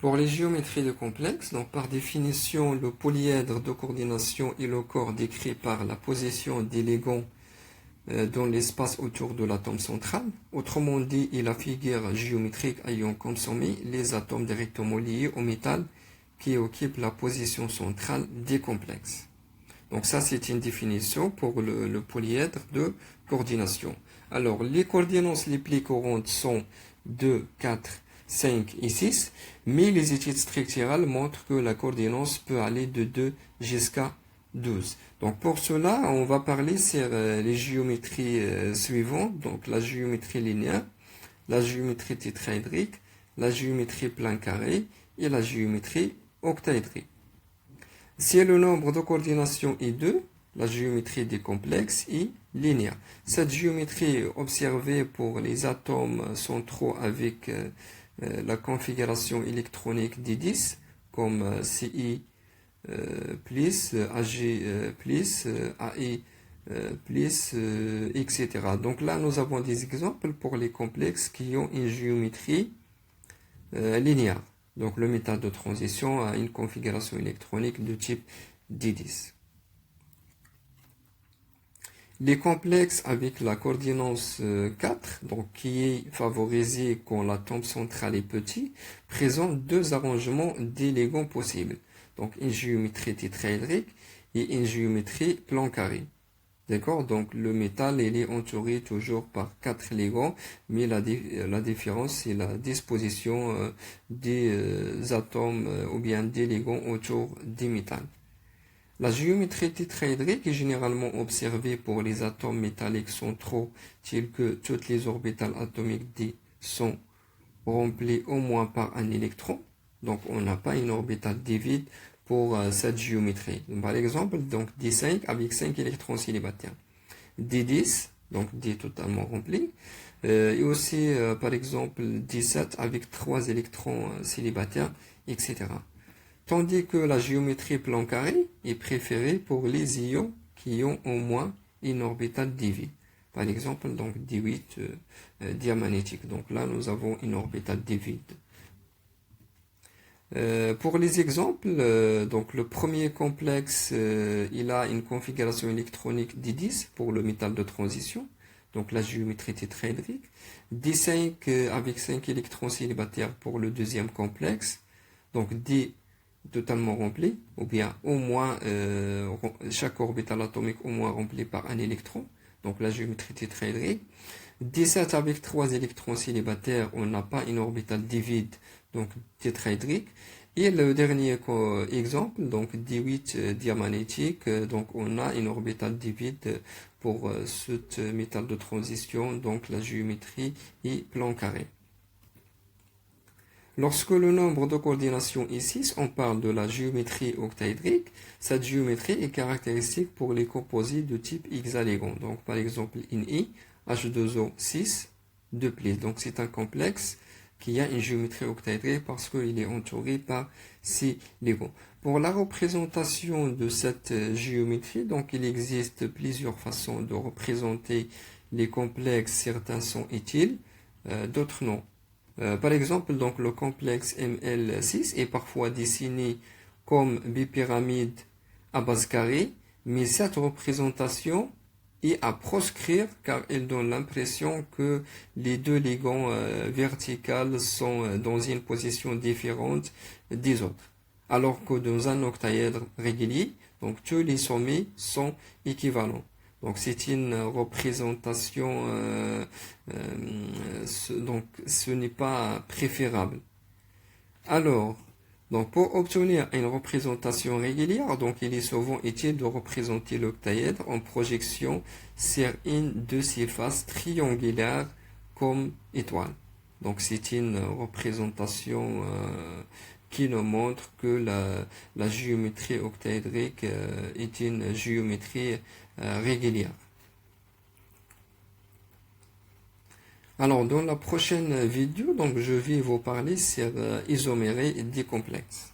Pour les géométries de complexes, donc par définition, le polyèdre de coordination est le corps décrit par la position d'éléments dans l'espace autour de l'atome central. Autrement dit, est la figure géométrique ayant comme sommet les atomes directement liés au métal qui occupent la position centrale des complexes. Donc ça, c'est une définition pour le polyèdre de coordination. Alors, les coordinances les plus courantes sont 2, 4, 5 et 6, mais les études structurales montrent que la coordinance peut aller de 2 jusqu'à 12. Donc pour cela, on va parler sur les géométries suivantes, donc la géométrie linéaire, la géométrie tétraédrique, la géométrie plan carré et la géométrie octaédrique. Si le nombre de coordination est 2, la géométrie des complexes est linéaire. Cette géométrie observée pour les atomes centraux avec la configuration électronique des 10, comme CI plus, AG plus, AI plus, etc. Donc là, nous avons des exemples pour les complexes qui ont une géométrie linéaire. Donc le métal de transition a une configuration électronique de type D10. Les complexes avec la coordinance 4, donc qui est favorisée quand l'atome central est petit, présentent deux arrangements d'éléments possibles. Donc une géométrie tétraédrique et une géométrie plan carré. D'accord? Donc le métal il est entouré toujours par 4 ligands, mais la différence c'est la disposition des atomes ou bien des ligands autour du métal. La géométrie tétraédrique est généralement observée pour les atomes métalliques centraux tels que toutes les orbitales atomiques D sont remplies au moins par un électron. Donc on n'a pas une orbitale D vide pour cette géométrie. Par exemple, donc D5 avec 5 électrons célibataires. D10, donc D totalement rempli. Et aussi, par exemple, D7 avec 3 électrons célibataires, etc. Tandis que la géométrie plan carré est préférée pour les ions qui ont au moins une orbitale D vide. Par exemple, donc D8 diamagnétique. Donc là, nous avons une orbitale D vide. Pour les exemples, donc le premier complexe, il a une configuration électronique D10 pour le métal de transition, donc la géométrie tétraédrique, D5 avec 5 électrons célibataires pour le deuxième complexe, donc D totalement rempli, ou bien au moins chaque orbitale atomique au moins remplie par un électron, donc la géométrie tétraédrique. D7 avec 3 électrons célibataires, on n'a pas une orbitale D vide, donc tétraédrique. Et le dernier exemple, donc D8 diamagnétique, donc on a une orbitale D vide pour ce métal de transition, donc la géométrie est plan carré. Lorsque le nombre de coordination est 6, on parle de la géométrie octaédrique. Cette géométrie est caractéristique pour les composites de type hexagonal. Donc par exemple, InI, H2O 6, 2 plis. Donc c'est un complexe qui a une géométrie octaédrique parce qu'il est entouré par 6 ligands. Pour la représentation de cette géométrie, donc il existe plusieurs façons de représenter les complexes. Certains sont utiles, d'autres non. Par exemple, donc le complexe ML6 est parfois dessiné comme bipyramide à base carrée, mais cette représentation est à proscrire car elle donne l'impression que les deux ligands verticales sont dans une position différente des autres. Alors que dans un octaèdre régulier, donc tous les sommets sont équivalents. Donc c'est une représentation, donc ce n'est pas préférable. Alors, donc pour obtenir une représentation régulière, donc il est souvent utile de représenter l'octaèdre en projection sur une de ses faces triangulaires comme étoile. Donc c'est une représentation qui nous montre que la géométrie octaédrique est une géométrie régulière. Alors dans la prochaine vidéo, donc je vais vous parler sur isomérie des complexes.